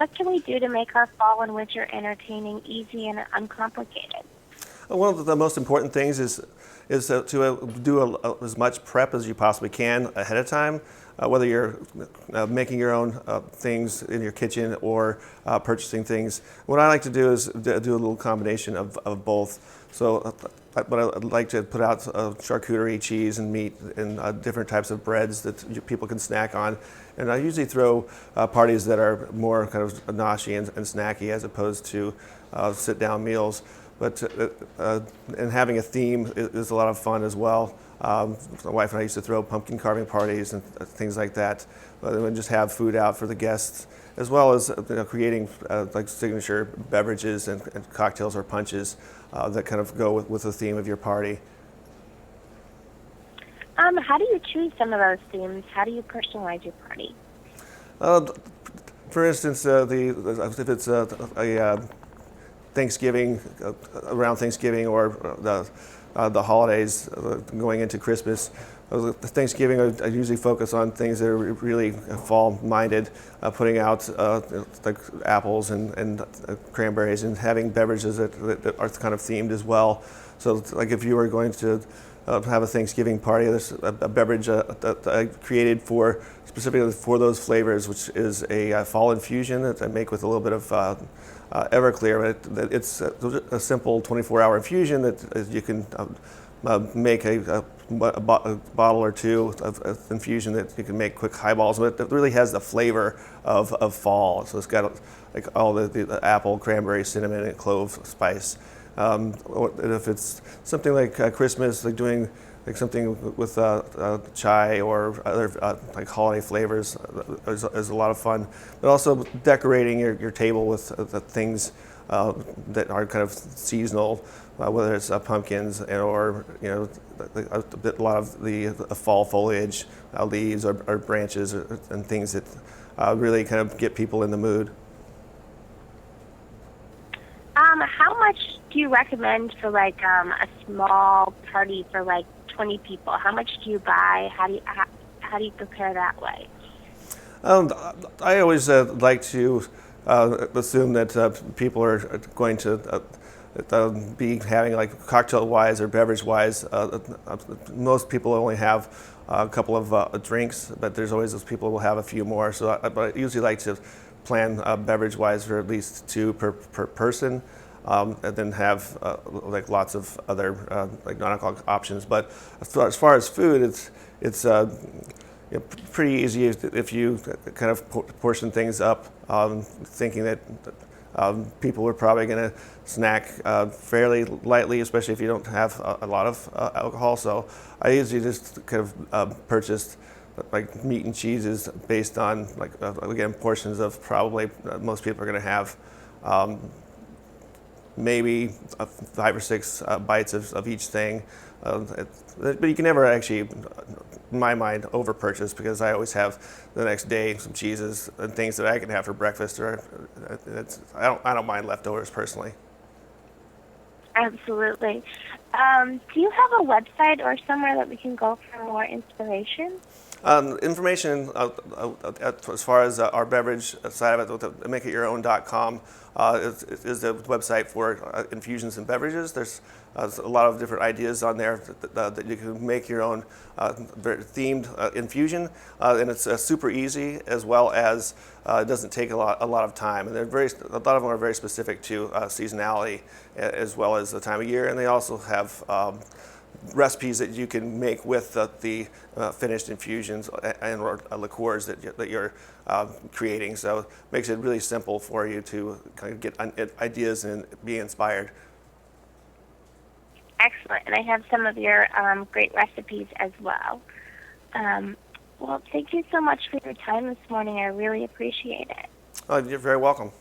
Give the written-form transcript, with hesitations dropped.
What can we do to make our fall and winter entertaining easy and uncomplicated? One of the most important things is to do as much prep as you possibly can ahead of time, whether you're making your own things in your kitchen or purchasing things. What I like to do is do a little combination of both. So, but I like to put out charcuterie, cheese, and meat, and different types of breads that people can snack on. And I usually throw parties that are more kind of noshy and snacky as opposed to sit-down meals. But and having a theme is a lot of fun as well. My wife and I used to throw pumpkin carving parties and things like that. And just have food out for the guests, as well as creating like signature beverages and cocktails or punches that kind of go with the theme of your party. How do you choose some of those themes? How do you personalize your party? For instance, if it's a Thanksgiving, around Thanksgiving, or the holidays going into Christmas. Thanksgiving, I usually focus on things that are really fall-minded, putting out like apples and cranberries, and having beverages that are kind of themed as well. So, like if you were going to have a Thanksgiving party, there's a beverage that I created specifically for those flavors, which is a fall infusion that I make with a little bit of Everclear. It's a simple 24-hour infusion that you can make a bottle or two of infusion that you can make quick highballs with. It really has the flavor of fall. So it's got like all the apple, cranberry, cinnamon, and clove spice. If it's something like Christmas, like doing like something with chai or other like holiday flavors is a lot of fun. But also decorating your table with the things that are kind of seasonal, whether it's pumpkins or a lot of the fall foliage, leaves or branches and things that really kind of get people in the mood. How much do you recommend for like a small party for like 20 people? How much do you buy? How do you prepare that way? I always like to assume that people are going to be having, like cocktail-wise or beverage-wise. Most people only have a couple of drinks, but there's always those people who will have a few more. So but I usually like to plan beverage-wise for at least two per person. And then have like lots of other like non-alcoholic options. But as far as food, it's pretty easy if you kind of portion things up, thinking that people are probably going to snack fairly lightly, especially if you don't have a lot of alcohol. So I usually just kind of purchase like meat and cheeses based on like again portions of probably most people are going to have. Maybe 5 or 6 bites of each thing, but you can never actually, in my mind, over purchase, because I always have the next day some cheeses and things that I can have for breakfast. Or I don't mind leftovers personally. Absolutely. Do you have a website or somewhere that we can go for more inspiration? Information as far as our beverage side of it, makeitYourOwn.com is the website for infusions and beverages. There's a lot of different ideas on there that you can make your own themed infusion, and it's super easy, as well as it doesn't take a lot of time. And a lot of them are very specific to seasonality as well as the time of year, and they also have recipes that you can make with the finished infusions and or liqueurs that you're creating. So it makes it really simple for you to kind of get ideas and be inspired. Excellent. And I have some of your great recipes as well. Well, thank you so much for your time this morning. I really appreciate it. Oh, you're very welcome.